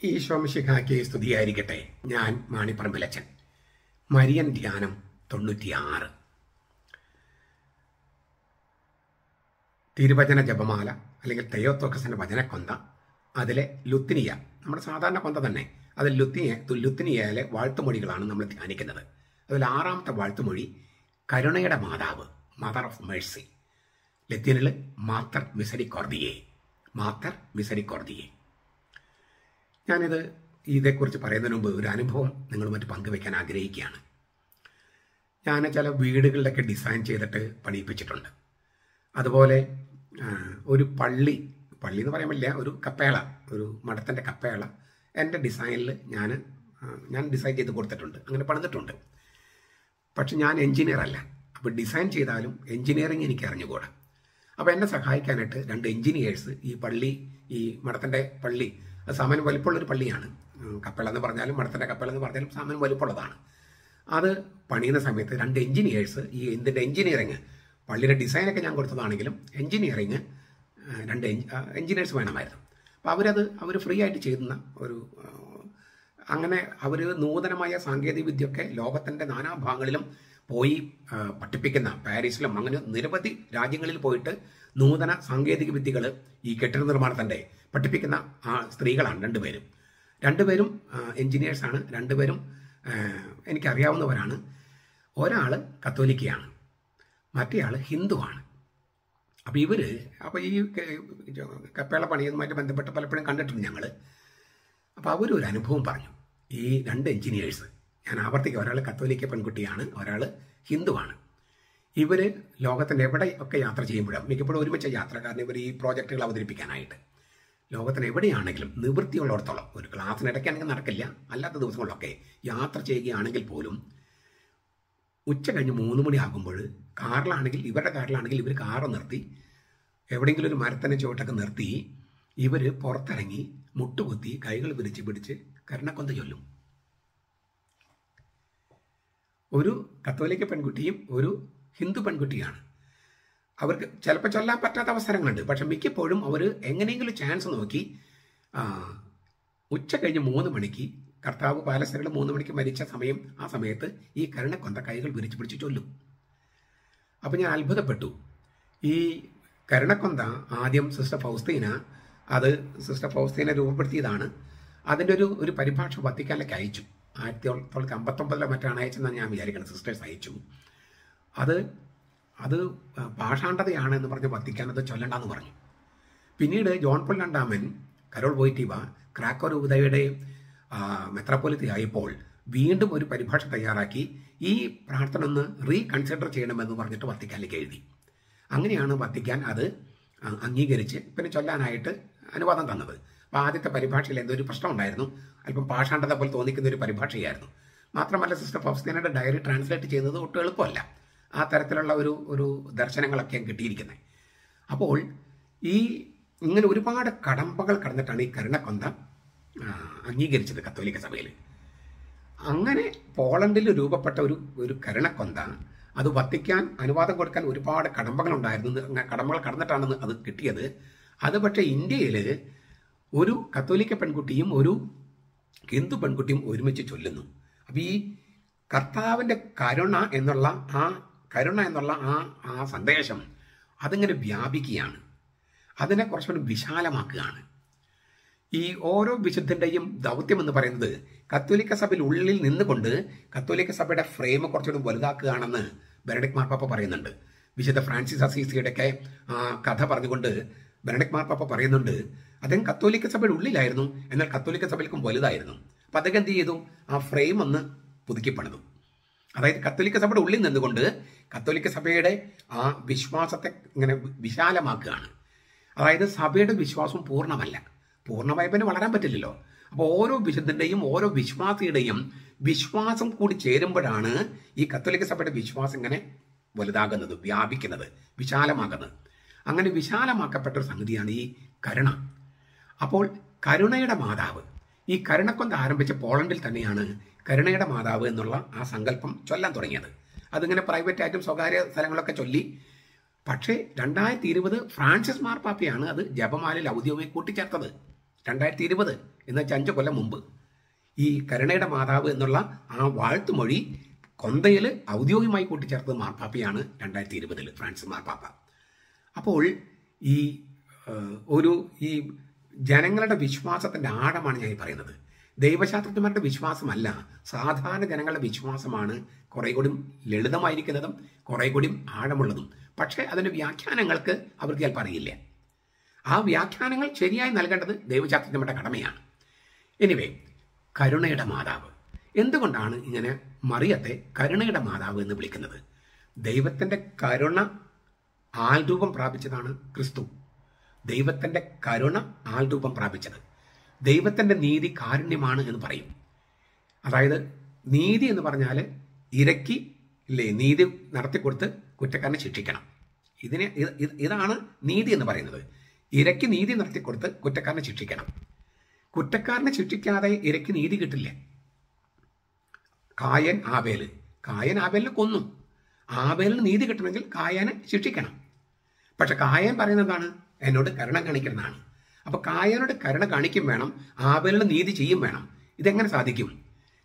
ഈശോമിശിഹായ്ക്ക് സ്തുതിയായിരിക്കട്ടെ. ഞാൻ മാണിപ്പറമ്പിലച്ചൻ. മരിയൻ ധ്യാനം 96. തിരുവചന ജപമാല അല്ലെങ്കിൽ തെയോത്തോക്കസിന്റെ വചനക്കൊന്ത, അതിലെ ലുത്തിനിയ, നമ്മുടെ സാധാരണ കൊന്ത തന്നെ, അതിൽ ലുത്തിനിയയിലെ വാഴ്ത്തുമൊഴികളാണ് നമ്മൾ ധ്യാനിക്കുന്നത്. അതിൽ 6ാമത്തെ വാഴ്ത്തുമൊഴി കരുണയുടെ മാതാവ്, മദർ ഓഫ് മേഴ്സി. ലത്തീനിൽ മാത്തർ മിസരിക്കോർദിയേ, മാത്തർ മിസരിക്കോർദിയേ. ഞാനിത് ഇതേക്കുറിച്ച് പറയുന്നതിന് മുമ്പ് ഒരു അനുഭവം നിങ്ങളുമായിട്ട് പങ്കുവയ്ക്കാൻ ആഗ്രഹിക്കുകയാണ്. ഞാൻ ചില വീടുകളിലൊക്കെ ഡിസൈൻ ചെയ്തിട്ട് പണിയിപ്പിച്ചിട്ടുണ്ട്. അതുപോലെ ഒരു പള്ളി എന്ന് പറയാൻ പറ്റില്ല, ഒരു കപ്പേള, ഒരു മഠത്തിൻ്റെ കപ്പേള എൻ്റെ ഡിസൈനിൽ ഞാൻ ഡിസൈൻ ചെയ്ത് കൊടുത്തിട്ടുണ്ട്, അങ്ങനെ പണിതിട്ടുണ്ട്. പക്ഷെ ഞാൻ എൻജിനീയർ അല്ല. അപ്പോൾ ഡിസൈൻ ചെയ്താലും എൻജിനീയറിങ് എനിക്ക് അറിഞ്ഞുകൂടാ. അപ്പോൾ എന്നെ സഹായിക്കാനായിട്ട് 2 എൻജിനീയേഴ്സ് ഈ മഠത്തിൻ്റെ പള്ളി, അത് സാമാന്യം വലിപ്പമുള്ളൊരു പള്ളിയാണ്. കപ്പേള എന്ന് പറഞ്ഞാലും മഠത്തിൻ്റെ കപ്പേള എന്ന് പറഞ്ഞാലും സാമാന്യം വലിപ്പമുള്ളതാണ്. അത് പണിയുന്ന സമയത്ത് 2 എൻജിനീയേഴ്സ് ഇതിൻ്റെ എൻജിനീയറിങ്, പള്ളിയുടെ ഡിസൈനൊക്കെ ഞാൻ കൊടുത്തതാണെങ്കിലും എൻജിനീയറിങ് 2 എൻജിനീയേഴ്സ് വേണമായിരുന്നു. അപ്പോൾ അവർ ഫ്രീ ആയിട്ട് ചെയ്യുന്ന അങ്ങനെ അവർ നൂതനമായ സാങ്കേതിക വിദ്യയൊക്കെ ലോകത്തിൻ്റെ നാനാഭാഗങ്ങളിലും പോയി പഠിപ്പിക്കുന്ന, പാരീസിലും അങ്ങനെ നിരവധി രാജ്യങ്ങളിൽ പോയിട്ട് നൂതന സാങ്കേതിക വിദ്യകൾ ഈ കെട്ടിട നിർമ്മാണത്തിൻ്റെ പഠിപ്പിക്കുന്ന സ്ത്രീകളാണ്. രണ്ടുപേരും എൻജിനീയേഴ്സാണ്. രണ്ടുപേരും എനിക്കറിയാവുന്നവരാണ്. ഒരാൾ കത്തോലിക്കയാണ്, മറ്റേയാൾ ഹിന്ദുവാണ്. അപ്പോൾ ഈ കപ്പേള പണിയുന്നതുമായിട്ട് ബന്ധപ്പെട്ട് പലപ്പോഴും കണ്ടിട്ടുണ്ട് ഞങ്ങൾ. അപ്പോൾ അവരൊരു അനുഭവം പറഞ്ഞു. ഈ 2 എൻജിനീയേഴ്സ്, ഞാൻ ആവർത്തിക്കുക, ഒരാൾ കത്തോലിക്ക പെൺകുട്ടിയാണ്, ഒരാൾ ഹിന്ദുവാണ്. ഇവർ ലോകത്തിൻ്റെ എവിടെയൊക്കെ യാത്ര ചെയ്യുമ്പോഴും, മിക്കപ്പോഴും ഒരുമിച്ച യാത്ര, കാരണം ഇവർ ഈ പ്രോജക്റ്റുകൾ അവതരിപ്പിക്കാനായിട്ട് ലോകത്തിന് എവിടെയാണെങ്കിലും നിവൃത്തിയുള്ളിടത്തോളം, ഒരു ക്ലാസ്സിനിടയ്ക്കാണെങ്കിൽ നടക്കില്ല, അല്ലാത്ത ദിവസങ്ങളിലൊക്കെ യാത്ര ചെയ്യുകയാണെങ്കിൽ പോലും ഉച്ച കഴിഞ്ഞ് 3 മണി ആകുമ്പോൾ ഇവരുടെ കാറിലാണെങ്കിൽ ഇവർ കാറ് നിർത്തി എവിടെയെങ്കിലും ഒരു മരത്തിൻ്റെ ചുവട്ടൊക്കെ നിർത്തി ഇവർ പുറത്തിറങ്ങി മുട്ടുകുത്തി കൈകൾ വിരിച്ച് പിടിച്ച് കരുണക്കൊന്ത ചൊല്ലും. ഒരു കത്തോലിക്ക പെൺകുട്ടിയും ഒരു ഹിന്ദു പെൺകുട്ടിയാണ്. അവർക്ക് ചിലപ്പോൾ ചൊല്ലാൻ പറ്റാത്ത അവസരങ്ങളുണ്ട്. പക്ഷെ മിക്കപ്പോഴും അവർ എങ്ങനെയെങ്കിലും ചാൻസ് നോക്കി ഉച്ച കഴിഞ്ഞ് 3 മണിക്ക്, കർത്താവ് പാലസ്തീനിൽ 3 മണിക്ക് മരിച്ച സമയം, ആ സമയത്ത് ഈ കരുണക്കൊന്ത കൈകൾ വിരിച്ച് പിടിച്ച് ചൊല്ലും. അപ്പം ഞാൻ അത്ഭുതപ്പെട്ടു. ഈ കരുണക്കൊന്ത ആദ്യം സിസ്റ്റർ ഫൗസ്തീന രൂപപ്പെടുത്തിയതാണ്. അതിൻ്റെ ഒരു പരിഭാഷ വത്തിക്കാനിലേക്ക് അയച്ചു. 1959 മറ്റാണ് അയച്ചെന്നാണ് ഞാൻ വിചാരിക്കുന്നത്. സിസ്റ്റേഴ്സ് അയച്ചു. അത് പാഷാണ്ഡതയാണ് എന്ന് പറഞ്ഞ് വത്തിക്കാൻ അത് ചൊല്ലണ്ടെന്ന് പറഞ്ഞു. പിന്നീട് ജോൺ പോൾ രണ്ടാമൻ, കരോൾ വോയ്റ്റീവ, ക്രാക്കോ രൂപതയുടെ മെത്രാപ്പൊലീത്ത ആയപ്പോൾ വീണ്ടും ഒരു പരിഭാഷ തയ്യാറാക്കി ഈ പ്രാർത്ഥന ഒന്ന് റീകൺസിഡർ ചെയ്യണമെന്ന് പറഞ്ഞിട്ട് വത്തിക്കാനിലേക്ക് എഴുതി. അങ്ങനെയാണ് വത്തിക്കാൻ അത് അംഗീകരിച്ച് പിന്നെ ചൊല്ലാനായിട്ട് അനുവാദം തന്നത്. അപ്പോൾ ആദ്യത്തെ പരിഭാഷയിൽ എന്തോ ഒരു പ്രശ്നം ഉണ്ടായിരുന്നു. അല്പം പാഷാണ്ഡത പോലെ തോന്നിക്കുന്ന ഒരു പരിഭാഷയായിരുന്നു. മാത്രമല്ല സിസ്റ്റർ ഫൗസ്തീനയുടെ ഡയറി ട്രാൻസ്ലേറ്റ് ചെയ്യുന്നത് ഒട്ടും എളുപ്പമല്ല. ആ തരത്തിലുള്ള ഒരു ദർശനങ്ങളൊക്കെ കിട്ടിയിരിക്കുന്നത്. അപ്പോൾ ഇങ്ങനെ ഒരുപാട് കടമ്പകൾ കടന്നിട്ടാണ് ഈ കരുണക്കൊന്ത അംഗീകരിച്ചത് കത്തോലിക്ക സഭയിൽ. അങ്ങനെ പോളണ്ടിൽ രൂപപ്പെട്ട ഒരു കരുണക്കൊന്ത, അത് വത്തിക്കാൻ അനുവാദം കൊടുക്കാൻ ഒരുപാട് കടമ്പകൾ കടന്നിട്ടാണ് അത് കിട്ടിയത്. അത് പക്ഷേ ഇന്ത്യയിൽ ഒരു കത്തോലിക്ക പെൺകുട്ടിയും ഒരു ഹിന്ദു പെൺകുട്ടിയും ഒരുമിച്ച് ചൊല്ലുന്നു. അപ്പം ഈ കർത്താവിൻ്റെ കരുണ എന്നുള്ള ആ സന്ദേശം അതിങ്ങനെ വ്യാപിക്കുകയാണ്. അതിനെ കുറച്ചുകൂടി വിശാലമാക്കുകയാണ്. ഈ ഓരോ വിശുദ്ധൻ്റെയും ദൗത്യം എന്ന് പറയുന്നത് കത്തോലിക്ക സഭയിൽ ഉള്ളിൽ നിന്നുകൊണ്ട് കത്തോലിക്ക സഭയുടെ ഫ്രെയിം കുറച്ചുകൂടി വലുതാക്കുകയാണെന്ന് ബെനഡിക്ട് മാർപ്പാപ്പ പറയുന്നുണ്ട്. വിശുദ്ധ ഫ്രാൻസിസ് അസീസിയുടെയൊക്കെ കഥ പറഞ്ഞുകൊണ്ട് ബെനഡിക്ട് മാർപ്പാപ്പ പറയുന്നുണ്ട്, അദ്ദേഹം കത്തോലിക്ക സഭയുടെ ഉള്ളിലായിരുന്നു, എന്നാൽ കത്തോലിക്ക സഭയിലേക്കും വലുതായിരുന്നു. അപ്പം അദ്ദേഹം എന്ത് ചെയ്തു? ആ ഫ്രെയിം ഒന്ന് പുതുക്കി പണിതു. അതായത് കത്തോലിക്ക സഭയുടെ ഉള്ളിൽ നിന്നുകൊണ്ട് കത്തോലിക്ക സഭയുടെ ആ വിശ്വാസത്തെ ഇങ്ങനെ വിശാലമാക്കുകയാണ്. അതായത് സഭയുടെ വിശ്വാസം പൂർണ്ണമായി പിന്നെ വളരാൻ പറ്റില്ലല്ലോ. അപ്പോൾ ഓരോ വിശുദ്ധൻ്റെയും ഓരോ വിശ്വാസിയുടെയും വിശ്വാസം കൂടി ചേരുമ്പോഴാണ് ഈ കത്തോലിക്ക സഭയുടെ വിശ്വാസം ഇങ്ങനെ വലുതാകുന്നത്, വ്യാപിക്കുന്നത്, വിശാലമാകുന്നത്. അങ്ങനെ വിശാലമാക്കപ്പെട്ട ഒരു സംഗതിയാണ് ഈ കരുണ. അപ്പോൾ കരുണയുടെ മാതാവ്, ഈ കരുണക്കൊന്ത ആരംഭിച്ച പോളണ്ടിൽ തന്നെയാണ് കരുണയുടെ മാതാവ് എന്നുള്ള ആ സങ്കല്പം ചൊല്ലാൻ തുടങ്ങിയത്. അതിങ്ങനെ പ്രൈവറ്റായിട്ടും സ്വകാര്യ സ്ഥലങ്ങളൊക്കെ ചൊല്ലി. പക്ഷേ 2020 ഫ്രാൻസിസ് മാർപ്പാപ്പയാണ് അത് ജപമാലയിൽ ഔദ്യോഗികമായി കൂട്ടിച്ചേർത്തത്. 2020 എന്ന് വെച്ചാൽ 5 കൊല്ലം മുമ്പ് ഈ കരുണയുടെ മാതാവ് എന്നുള്ള ആ വാഴ്ത്തുമൊഴി കൊന്തയിൽ ഔദ്യോഗികമായി കൂട്ടിച്ചേർത്തത് മാർപ്പാപ്പയാണ് 2020 ഫ്രാൻസിസ് മാർപ്പാപ്പ. അപ്പോൾ ഈ ഈ ജനങ്ങളുടെ വിശ്വാസത്തിൻ്റെ ആഴമാണ് ഞാൻ പറയുന്നത്. ദൈവശാസ്ത്രജ്ഞന്മാരുടെ വിശ്വാസമല്ല, സാധാരണ ജനങ്ങളുടെ വിശ്വാസമാണ് കുറെ കൂടി ലളിതമായിരിക്കുന്നതും കുറെ കൂടി ആഴമുള്ളതും. പക്ഷേ അതിൻ്റെ വ്യാഖ്യാനങ്ങൾക്ക് അവർക്ക് ചിലപ്പോൾ അറിയില്ല. ആ വ്യാഖ്യാനങ്ങൾ ശരിയായി നൽകേണ്ടത് ദൈവശാസ്ത്രജ്ഞന്മാരുടെ കടമയാണ്. എനിവേ, കരുണയുടെ മാതാവ്, എന്തുകൊണ്ടാണ് ഇങ്ങനെ മറിയത്തെ കരുണയുടെ മാതാവ് എന്ന് വിളിക്കുന്നത്? ദൈവത്തിൻ്റെ കരുണ ആൾരൂപം പ്രാപിച്ചതാണ് ക്രിസ്തു. ദൈവത്തിൻ്റെ കരുണ ആൾരൂപം പ്രാപിച്ചത്. ദൈവത്തിൻ്റെ നീതി കാരുണ്യമാണ് എന്ന് പറയും. അതായത് നീതി എന്ന് പറഞ്ഞാൽ ഇരക്കി നീതി നടത്തിക്കൊടുത്ത് കുറ്റക്കാരനെ ശിക്ഷിക്കണം. ഇതാണ് നീതി എന്ന് പറയുന്നത്. ഇരക്കി നീതി നടത്തിക്കൊടുത്ത് കുറ്റക്കാരനെ ശിക്ഷിക്കണം. കുറ്റക്കാരനെ ശിക്ഷിക്കാതെ ഇരക്കി നീതി കിട്ടില്ല. കായൻ ആബേലിനെ കൊന്നു. ആബേലിന് നീതി കിട്ടണമെങ്കിൽ കായനെ ശിക്ഷിക്കണം. പക്ഷെ കായൻ പറയുന്നതാണ് എന്നോട് കരുണ കാണിക്കുന്നതാണ്. അപ്പൊ കായനോട് കരുണ കാണിക്കും വേണം, ആബേലിന് നീതി ചെയ്യും വേണം. ഇതെങ്ങനെ സാധിക്കും?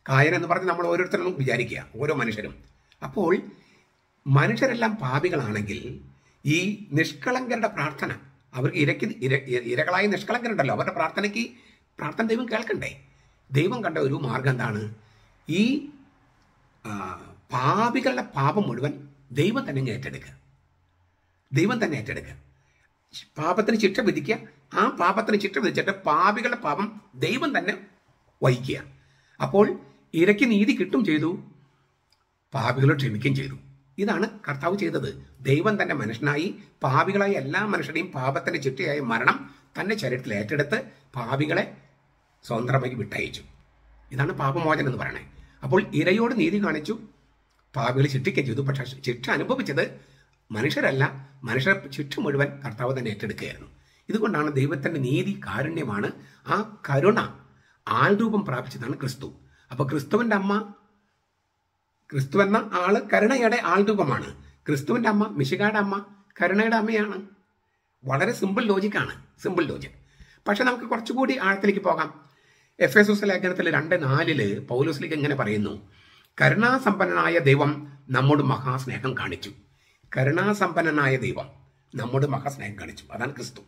കായൻ എന്ന് പറഞ്ഞ് നമ്മൾ ഓരോരുത്തരും വിചാരിക്കുക, ഓരോ മനുഷ്യരും. അപ്പോൾ മനുഷ്യരെല്ലാം പാപികളാണെങ്കിൽ ഈ നിഷ്കളങ്കരുടെ പ്രാർത്ഥന, അവർക്ക് ഇരകളായ നിഷ്കളങ്കരുണ്ടല്ലോ, അവരുടെ പ്രാർത്ഥന ദൈവം കേൾക്കണ്ടേ? ദൈവം കണ്ട ഒരു മാർഗം എന്താണ്? ഈ പാപികളുടെ പാപം മുഴുവൻ ദൈവം തന്നെ ഏറ്റെടുക്കുക. പാപത്തിന് ശിക്ഷ വിധിക്കുക. ആ പാപത്തിന് ശിക്ഷ വിധിച്ചിട്ട് പാപികളുടെ പാപം ദൈവം തന്നെ വഹിക്കുക. അപ്പോൾ ഇരയ്ക്ക് നീതി കിട്ടും ചെയ്തു, പാപികളോട് ക്ഷമിക്കുകയും ചെയ്തു. ഇതാണ് കർത്താവ് ചെയ്തത്. ദൈവം തന്നെ മനുഷ്യനായി പാപികളായ എല്ലാ മനുഷ്യരുടെയും പാപത്തിന്റെ ശിക്ഷയായ മരണം തന്റെ ശരീരത്തിൽ ഏറ്റെടുത്ത് പാപികളെ സ്വതന്ത്രമായി വിട്ടയച്ചു. ഇതാണ് പാപമോചനം എന്ന് പറയണേ. അപ്പോൾ ഇരയോട് നീതി കാണിച്ചു, പാപികളെ ശിക്ഷിക്കുകയും ചെയ്തു. പക്ഷെ ശിക്ഷ അനുഭവിച്ചത് മനുഷ്യരല്ല, മനുഷ്യരുടെ ശിക്ഷ മുഴുവൻ കർത്താവ് തന്നെ ഏറ്റെടുക്കുകയായിരുന്നു. ഇതുകൊണ്ടാണ് ദൈവത്തിന്റെ നീതി കാരുണ്യമാണ്. ആ കരുണ ആൾരൂപം പ്രാപിച്ചതാണ് ക്രിസ്തു. അപ്പൊ ക്രിസ്തുവിന്റെ അമ്മ, ക്രിസ്തു എന്ന ആള് കരുണയുടെ ആൾരൂപമാണ്. ക്രിസ്തുവിന്റെ അമ്മ, മിശിഹായുടെ അമ്മ കരുണയുടെ അമ്മയാണ്. വളരെ സിമ്പിൾ ലോജിക്കാണ്, സിമ്പിൾ ലോജിക്. പക്ഷെ നമുക്ക് കുറച്ചുകൂടി ആഴത്തിലേക്ക് പോകാം. എഫേസോസ് ലേഖനത്തിൽ 2:4 പൗലോസ് ഇങ്ങനെ പറയുന്നു, കരുണാസമ്പന്നനായ ദൈവം നമ്മോട് മഹാസ്നേഹം കാണിച്ചു. കരുണാസമ്പന്നനായ ദൈവം നമ്മോട് മഹാസ്നേഹം കാണിച്ചു, അതാണ് ക്രിസ്തു.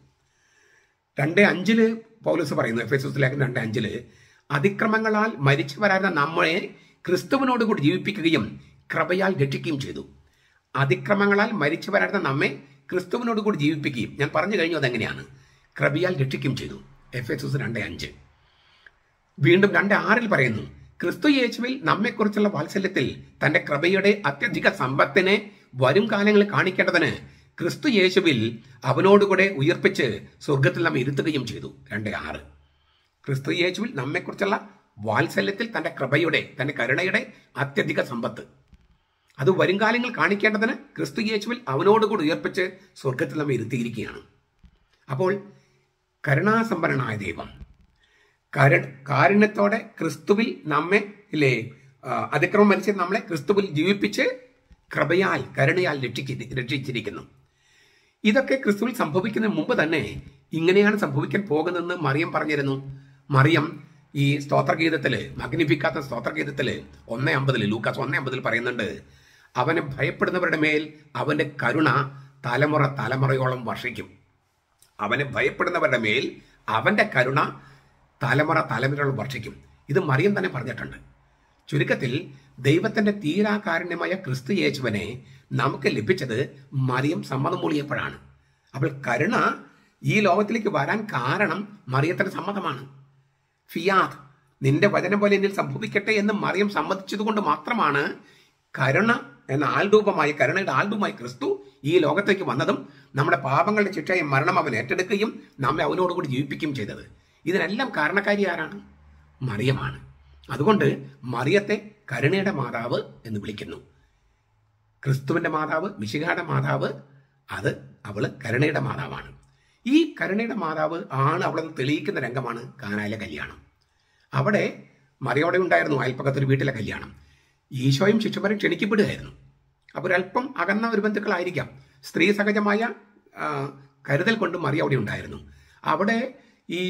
2:5 പൗലോസ് പറയുന്നു, എഫേസോസ് ലേഖനം 2:5, അതിക്രമങ്ങളാൽ മരിച്ചവരായിരുന്ന നമ്മളെ ക്രിസ്തുവിനോട് കൂടി ജീവിപ്പിക്കുകയും കൃപയാൽ രക്ഷിക്കുകയും ചെയ്തു. അതിക്രമങ്ങളാൽ മരിച്ചവരായിരുന്ന നമ്മെ ക്രിസ്തുവിനോട് കൂടി ജീവിപ്പിക്കുകയും, ഞാൻ പറഞ്ഞു കഴിഞ്ഞു അതെങ്ങനെയാണ്, കൃപയാൽ രക്ഷിക്കുകയും ചെയ്തു. എഫേസോസ് 2:5. വീണ്ടും 2:6 പറയുന്നു, ക്രിസ്തു യേശുവിൽ നമ്മെക്കുറിച്ചുള്ള വാത്സല്യത്തിൽ തന്റെ കൃപയുടെ അത്യധിക സമ്പത്തിനെ വരും കാലങ്ങളിൽ കാണിക്കേണ്ടതിന് ക്രിസ്തു യേശുവിൽ അവനോടുകൂടെ ഉയർപ്പിച്ച് സ്വർഗത്തിൽ നമ്മെ ഇരുത്തുകയും ചെയ്തു. 2:6. ക്രിസ്തു യേശുവിൽ നമ്മെക്കുറിച്ചുള്ള വാത്സല്യത്തിൽ തന്റെ കൃപയുടെ, തന്റെ കരുണയുടെ അത്യധിക സമ്പത്ത് അത് വരും കാലങ്ങൾ കാണിക്കേണ്ടതിന് ക്രിസ്തു യേശുവിൽ അവനോടുകൂടി ഉയർപ്പിച്ച് സ്വർഗത്തിൽ നമ്മെ ഇരുത്തിയിരിക്കുകയാണ്. അപ്പോൾ കരുണാസമ്പന്നനായ ദൈവം കാരുണ്യത്തോടെ ക്രിസ്തുവിൽ നമ്മെ അതിക്രമം മരിച്ച് നമ്മളെ ക്രിസ്തുവിൽ ജീവിപ്പിച്ച് കൃപയാൽ, കരുണയാൽ രക്ഷിച്ചിരിക്കുന്നു. ഇതൊക്കെ ക്രിസ്തുവിൽ സംഭവിക്കുന്നതിന് മുമ്പ് തന്നെ ഇങ്ങനെയാണ് സംഭവിക്കാൻ പോകുന്നതെന്ന് മറിയം പറഞ്ഞിരുന്നു. മറിയം ഈ സ്തോത്രഗീതത്തില്, മഗ്നിഫിക്കാത്ത സ്തോത്രഗീതത്തില് 1:50 ലൂക്കാസ് 1:50 പറയുന്നുണ്ട്, അവനെ ഭയപ്പെടുന്നവരുടെ മേൽ അവന്റെ കരുണ തലമുറയോളം വർഷിക്കും. അവനെ ഭയപ്പെടുന്നവരുടെ മേൽ അവന്റെ കരുണ തലമുറയോളം വർഷിക്കും. ഇത് മറിയം തന്നെ പറഞ്ഞിട്ടുണ്ട്. ചുരുക്കത്തിൽ ദൈവത്തിന്റെ തീരാകാരുണ്യമായ ക്രിസ്തു യേശുവിനെ നമുക്ക് ലഭിച്ചത് മറിയം സമ്മതം മൂളിയപ്പോഴാണ്. അപ്പോൾ കരുണ ഈ ലോകത്തിലേക്ക് വരാൻ കാരണം മറിയത്തിന്റെ സമ്മതമാണ്. ഫിയാദ്, നിന്റെ വചനം പോലെ എന്നിൽ സംഭവിക്കട്ടെ എന്ന് മറിയം സമ്മതിച്ചതുകൊണ്ട് മാത്രമാണ് കരുണ എന്ന ആൾരൂപമായി, കരുണയുടെ ആൾരൂപമായി ക്രിസ്തു ഈ ലോകത്തേക്ക് വന്നതും നമ്മുടെ പാപങ്ങളുടെ ശിക്ഷയായ മരണം അവൻ ഏറ്റെടുക്കുകയും നമ്മെ അവനോടുകൂടി ജീവിപ്പിക്കുകയും ചെയ്തത്. ഇതിനെല്ലാം കാരണക്കാരി ആരാണ്? മറിയമാണ്. അതുകൊണ്ട് മറിയത്തെ കരുണയുടെ മാതാവ് എന്ന് വിളിക്കുന്നു. ക്രിസ്തുവിന്റെ മാതാവ്, മിശിഹായുടെ മാതാവ്, അവള് കരുണയുടെ മാതാവാണ്. ഈ കരുണയുടെ മാതാവ് ആണ് അവളെന്ന് തെളിയിക്കുന്ന രംഗമാണ് കാനായിലെ കല്യാണം. അവിടെ മറിയോടെ ഉണ്ടായിരുന്നു അയൽപ്പക്കത്തൊരു വീട്ടിലെ കല്യാണം. ഈശോയും ശിഷ്യന്മാരും ക്ഷണിക്കപ്പെടുകയായിരുന്നു. അപ്പോൾ ഒരല്പം അകന്ന ഒരു ബന്ധുക്കളായിരിക്കാം. സ്ത്രീ സഹജമായ കരുതൽ കൊണ്ട് മറിയ അവിടെ ഉണ്ടായിരുന്നു. അവിടെ ഈ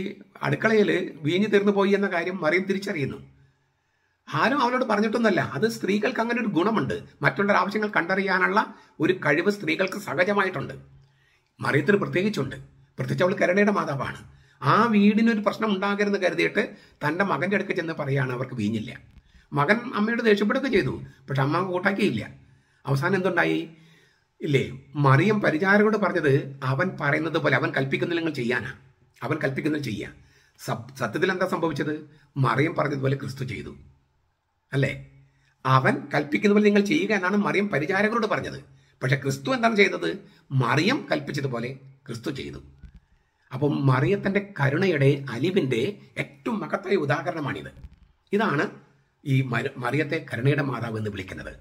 അടുക്കളയിൽ വീഞ്ഞു തീർന്നു പോയി എന്ന കാര്യം മറിയം തിരിച്ചറിയുന്നു. ആരും അവളോട് പറഞ്ഞിട്ടൊന്നുമല്ല. അത് സ്ത്രീകൾക്ക് അങ്ങനെ ഒരു ഗുണമുണ്ട്. മറ്റുള്ള ആവശ്യങ്ങൾ കണ്ടറിയാനുള്ള ഒരു കഴിവ് സ്ത്രീകൾക്ക് സഹജമായിട്ടുണ്ട്. മറിയത്തിന് പ്രത്യേകിച്ചുണ്ട്. പ്രത്യേകിച്ച് അവൾ കരുണയുടെ മാതാവാണ്. ആ വീടിനൊരു പ്രശ്നം ഉണ്ടാകരുതെന്ന് കരുതിയിട്ട് തൻ്റെ മകൻ്റെ അടുക്ക് ചെന്ന് പറയുകയാണ് അവർക്ക് വീഞ്ഞില്ല. മകൻ അമ്മയോട് ദേഷ്യപ്പെടുകയൊക്കെ ചെയ്തു. പക്ഷെ അമ്മ കൂട്ടാക്കിയില്ല. അവസാനം എന്തുണ്ടായി ഇല്ലേ? മറിയം പരിചാരകരോട് പറഞ്ഞത് അവൻ പറയുന്നത് പോലെ, അവൻ കൽപ്പിക്കുന്നത് നിങ്ങൾ ചെയ്യാനാ, അവൻ കൽപ്പിക്കുന്നത് ചെയ്യാം. സത്യത്തിൽ എന്താ സംഭവിച്ചത്? മറിയം പറഞ്ഞതുപോലെ ക്രിസ്തു ചെയ്തു അല്ലേ? അവൻ കൽപ്പിക്കുന്ന പോലെ നിങ്ങൾ ചെയ്യുക എന്നാണ് മറിയം പരിചാരകരോട് പറഞ്ഞത്. പക്ഷെ ക്രിസ്തു എന്താണ് ചെയ്തത്? മറിയം കൽപ്പിച്ചതുപോലെ ക്രിസ്തു ചെയ്തു. അപ്പം മറിയത്തിന്റെ കരുണയുടെ, അലിവിന്റെ ഏറ്റവും മഹത്തായ ഉദാഹരണമാണിത്. ഇതാണ് ഈ മറിയത്തെ കരുണയുടെ മാതാവ് എന്ന് വിളിക്കുന്നത്.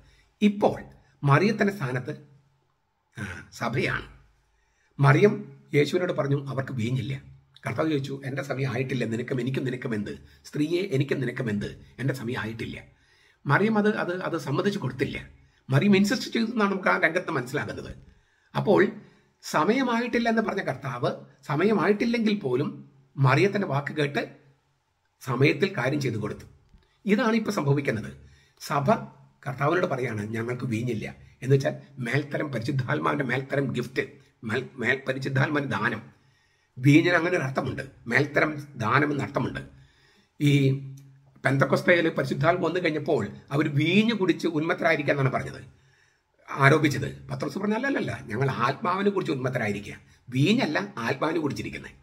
ഇപ്പോൾ മറിയത്തിന്റെ സ്ഥാനത്ത് സഭയാണ്. മറിയം യേശുവിനോട് പറഞ്ഞു അവർക്ക് വീഞ്ഞില്ല. കർത്താവ് ചോദിച്ചു, എൻ്റെ സമയം ആയിട്ടില്ല, എനിക്കും നിനക്കും എന്ത്? സ്ത്രീയെ എനിക്കും നിനക്കും എന്ത്? എൻ്റെ സമയം ആയിട്ടില്ല. മറിയം അത് സമ്മതിച്ചു കൊടുത്തില്ല. മറിയം ഇൻസിസ്റ്റ് ചെയ്തു എന്നാണ് നമുക്ക് ആ രംഗത്ത് മനസ്സിലാകുന്നത്. അപ്പോൾ സമയമായിട്ടില്ല എന്ന് പറഞ്ഞ കർത്താവ് സമയമായിട്ടില്ലെങ്കിൽ പോലും മറിയത്തിന്റെ വാക്ക് കേട്ട് സമയത്തിൽ കാര്യം ചെയ്തു കൊടുത്തു. ഇതാണ് ഇപ്പൊ സംഭവിക്കുന്നത്. സഭ കർത്താവിനോട് പറയാണ് ഞങ്ങൾക്ക് വീഞ്ഞില്ല എന്ന് വെച്ചാൽ മേൽത്തരം പരിശുദ്ധാത്മാവിന്റെ മേൽത്തരം ഗിഫ്റ്റ്, പരിശുദ്ധാത്മാവിന്റെ ദാനം. വീഞ്ഞിന് അങ്ങനെ ഒരു അർത്ഥമുണ്ട്, മേൽത്തരം ദാനം എന്ന അർത്ഥമുണ്ട്. ഈ പെന്തക്കൊസ്തയിൽ പരിശുദ്ധാത്മ വന്നു കഴിഞ്ഞപ്പോൾ അവർ വീഞ്ഞ് കുടിച്ച് ഉന്മത്തരായിരിക്കുക എന്നാണ് പറഞ്ഞത്, ആരോപിച്ചത്. പത്രോസ് പറഞ്ഞ അല്ലല്ല, ഞങ്ങൾ ആത്മാവിനെ കുറിച്ച് ഉന്മത്തരായിരിക്കുക, വീഞ്ഞല്ല ആത്മാവിനെ കുറിച്ചിരിക്കുന്നത്.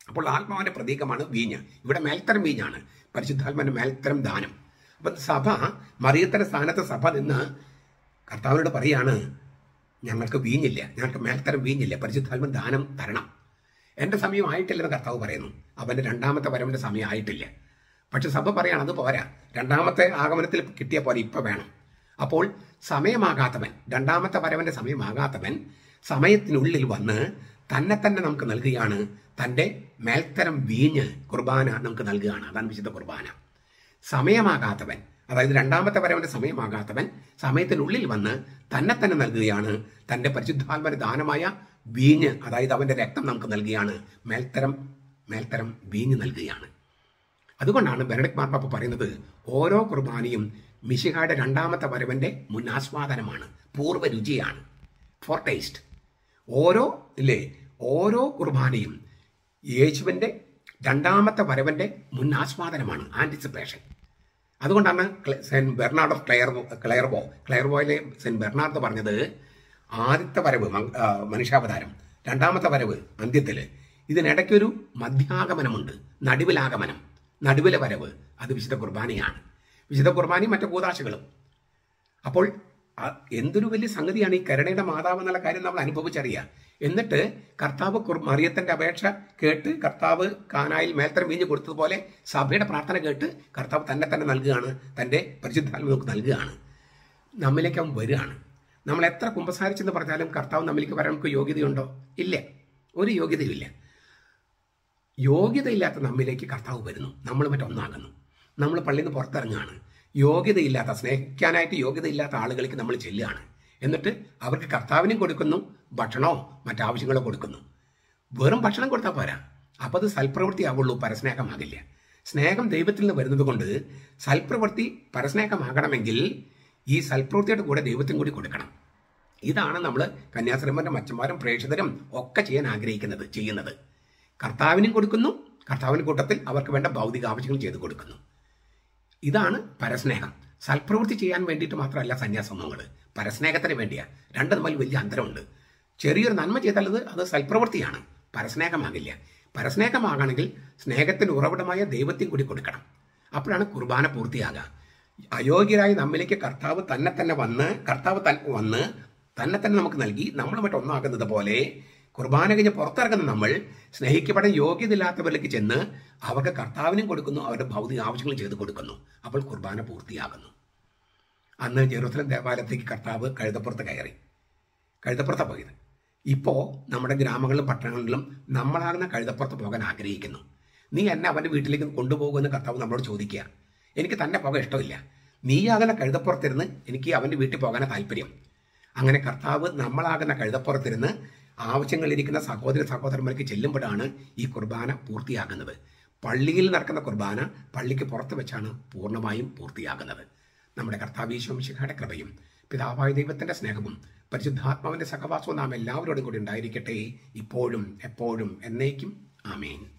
അപ്പോൾ ആത്മാവിന്റെ പ്രതീകമാണ് വീഞ്ഞ്. ഇവിടെ മേൽത്തരം വീഞ്ഞാണ്, പരിശുദ്ധാത്മാവിന്റെ മേൽത്തരം ദാനം. അപ്പം സഭ, മറിയത്തിന്റെ സ്ഥാനത്ത് സഭ നിന്ന് കർത്താവിനോട് പറയാണ് ഞങ്ങൾക്ക് വീഞ്ഞില്ല, ഞങ്ങൾക്ക് മേൽത്തരം വീഞ്ഞില്ല, പരിശുദ്ധാത്മ ദാനം തരണം. എൻ്റെ സമയം ആയിട്ടില്ലെന്ന് കർത്താവ് പറയുന്നു. അവൻ്റെ രണ്ടാമത്തെ വരവിൻ്റെ സമയം ആയിട്ടില്ല. പക്ഷെ സഭ പറയാണ് അത് പോരാ, രണ്ടാമത്തെ ആഗമനത്തിൽ കിട്ടിയ പോലെ ഇപ്പം വേണം. അപ്പോൾ സമയമാകാത്തവൻ, രണ്ടാമത്തെ വരവൻ്റെ സമയമാകാത്തവൻ സമയത്തിനുള്ളിൽ വന്ന് തന്നെ നമുക്ക് നൽകുകയാണ്. തൻ്റെ മേൽത്തരം വീഞ്ഞ് കുർബാന നമുക്ക് നൽകുകയാണ്. അതാണ് വിശുദ്ധ കുർബാന. സമയമാകാത്തവൻ, അതായത് രണ്ടാമത്തെ വരവൻ്റെ സമയമാകാത്തവൻ സമയത്തിനുള്ളിൽ വന്ന് തന്നെ നൽകുകയാണ്. തൻ്റെ പരിശുദ്ധാത്മാവിന്റെ ദാനമായ വീഞ്ഞ്, അതായത് അവൻ്റെ രക്തം നമുക്ക് നൽകുകയാണ്. മേൽത്തരം വീഞ്ഞ് നൽകുകയാണ്. അതുകൊണ്ടാണ് ബെനഡിക്ട് മാർപ്പാപ്പ പറയുന്നത് ഓരോ കുർബാനയും മിശിഹായുടെ രണ്ടാമത്തെ വരവന്റെ മുന്നാസ്വാദനമാണ്, പൂർവ്വ രുചിയാണ്, ഫോർ ടേസ്റ്റ്. ഓരോ കുർബാനയും യേശുവിൻ്റെ രണ്ടാമത്തെ വരവന്റെ മുന്നാസ്വാദനമാണ്, ആന്റിസിപ്പേഷൻ. അതുകൊണ്ടാണ് സെന്റ് ബെർണാർഡ് ഓഫ് ക്ലെയർവോയിലെ സെന്റ് ബെർണാർഡ് പറഞ്ഞത് ആദ്യത്തെ വരവ് മനുഷ്യാവതാരം, രണ്ടാമത്തെ വരവ് അന്ത്യത്തിൽ, ഇതിനിടയ്ക്കൊരു മധ്യാഗമനമുണ്ട്, നടുവിലെ വരവ്, അത് വിശുദ്ധ കുർബാനയാണ്. വിശുദ്ധ കുർബാനയും മറ്റു കൂദാശകളും. അപ്പോൾ എന്തൊരു വലിയ സംഗതിയാണ് ഈ കരുണയുടെ മാതാവ് എന്നുള്ള കാര്യം നമ്മൾ അനുഭവിച്ചറിയുക. എന്നിട്ട് കർത്താവ് മറിയത്തിന്റെ അപേക്ഷ കേട്ട് കർത്താവ് കാനായിൽ മേൽത്തരം വീഞ്ഞ് കൊടുത്തതുപോലെ സഭയുടെ പ്രാർത്ഥന കേട്ട് കർത്താവ് തന്നെ നൽകുകയാണ്, തൻ്റെ പരിശുദ്ധാത്മ നമുക്ക് നൽകുകയാണ്. നമ്മിലേക്ക് അവൻ വരികയാണ്. നമ്മൾ എത്ര കുമ്പസാരിച്ചെന്ന് പറഞ്ഞാലും കർത്താവ് നമ്മിലേക്ക് വരാൻ നമുക്ക് യോഗ്യതയുണ്ടോ? ഇല്ല, ഒരു യോഗ്യതയുമില്ല. യോഗ്യതയില്ലാത്ത നമ്മിലേക്ക് കർത്താവ് വരുന്നു. നമ്മൾ മറ്റൊന്നാകുന്നു. നമ്മൾ പള്ളിയിൽ നിന്ന് പുറത്തിറങ്ങുകയാണ്. യോഗ്യതയില്ലാത്ത, സ്നേഹിക്കാനായിട്ട് യോഗ്യതയില്ലാത്ത ആളുകൾക്ക് നമ്മൾ ചെല്ലുകയാണ്. എന്നിട്ട് അവർക്ക് കർത്താവിനും കൊടുക്കുന്നു, ഭക്ഷണമോ മറ്റാവശ്യങ്ങളോ കൊടുക്കുന്നു. വെറും ഭക്ഷണം കൊടുത്താൽ പോരാ, അപ്പോൾ അത് സൽപ്രവൃത്തി ആവുള്ളൂ, പരസ്നേഹമാകില്ല. സ്നേഹം ദൈവത്തിൽ നിന്ന് വരുന്നത് കൊണ്ട് സൽപ്രവൃത്തി പരസ്നേഹമാകണമെങ്കിൽ ഈ സൽപ്രവൃത്തിയുടെ കൂടെ ദൈവത്തിനും കൂടി കൊടുക്കണം. ഇതാണ് നമ്മൾ കന്യാസ്ത്രീമാരും അച്ഛന്മാരും പ്രേക്ഷിതരും ഒക്കെ ചെയ്യാൻ ചെയ്യുന്നത്. കർത്താവിനും കൊടുക്കുന്നു, കർത്താവിൻ്റെ കൂട്ടത്തിൽ അവർക്ക് വേണ്ട ഭൗതിക ആവശ്യങ്ങൾ ചെയ്തു കൊടുക്കുന്നു. ഇതാണ് പരസ്നേഹം. സൽപ്രവൃത്തി ചെയ്യാൻ വേണ്ടിയിട്ട് മാത്രമല്ല സന്യാസമങ്ങൾ, പരസ്നേഹത്തിന് വേണ്ടിയാണ്. രണ്ടും തമ്മിൽ വലിയ അന്തരമുണ്ട്. ചെറിയൊരു നന്മ ചെയ്താൽ അത് സൽപ്രവൃത്തിയാണ്, പരസ്നേഹമാകില്ല. പരസ്നേഹമാകണമെങ്കിൽ സ്നേഹത്തിന് ഉറവിടമായ ദൈവത്തിന് കൂടി കൊടുക്കണം. അപ്പോഴാണ് കുർബാന പൂർത്തിയാകുക. അയോഗ്യരായി നമ്മിലേക്ക് കർത്താവ് തന്നെ വന്ന് തന്നെ നമുക്ക് നൽകി നമ്മൾ മറ്റൊന്നാകുന്നത് പോലെ കുർബാന കഴിഞ്ഞ് പുറത്തിറങ്ങുന്ന നമ്മൾ സ്നേഹിക്കപ്പെടാൻ യോഗ്യതയില്ലാത്തവരിലേക്ക് ചെന്ന് അവർക്ക് കർത്താവിനും കൊടുക്കുന്നു, അവരുടെ ഭൗതിക ആവശ്യങ്ങൾ ചെയ്തു കൊടുക്കുന്നു. അപ്പോൾ കുർബാന പൂർത്തിയാകുന്നു. അന്ന് ജെറുസലേം ദേവാലയത്തേക്ക് കർത്താവ് കഴുതപ്പുറത്ത് പോയത്. ഇപ്പോൾ നമ്മുടെ ഗ്രാമങ്ങളിലും പട്ടണങ്ങളിലും നമ്മളാകുന്ന കഴുതപ്പുറത്ത് പോകാൻ ആഗ്രഹിക്കുന്നു. നീ എന്നെ അവൻ്റെ വീട്ടിലേക്ക് കൊണ്ടുപോകുമെന്ന് കർത്താവ് നമ്മളോട് ചോദിക്കുക. എനിക്ക് തന്നെ പോകാൻ ഇഷ്ടമില്ല, നീയാകുന്ന കഴുതപ്പുറത്തിരുന്ന് എനിക്ക് അവൻ്റെ വീട്ടിൽ പോകാനാണ് താല്പര്യം. അങ്ങനെ കർത്താവ് നമ്മളാകുന്ന കഴുതപ്പുറത്തിരുന്ന് ആവശ്യങ്ങളിരിക്കുന്ന സഹോദരന്മാർക്ക് ചെല്ലുമ്പോഴാണ് ഈ കുർബാന പൂർത്തിയാകുന്നത്. പള്ളിയിൽ നടക്കുന്ന കുർബാന പള്ളിക്ക് പുറത്ത് വെച്ചാണ് പൂർണ്ണമായും പൂർത്തിയാകുന്നത്. നമ്മുടെ കർത്താവ് യേശു മിശിഹായുടെ കൃപയും പിതാവായ ദൈവത്തിന്റെ സ്നേഹവും പരിശുദ്ധാത്മാവിന്റെ സഹവാസവും നാം എല്ലാവരോടും കൂടി ഉണ്ടായിരിക്കട്ടെ, ഇപ്പോഴും എപ്പോഴും എന്നേക്കും. ആമേൻ.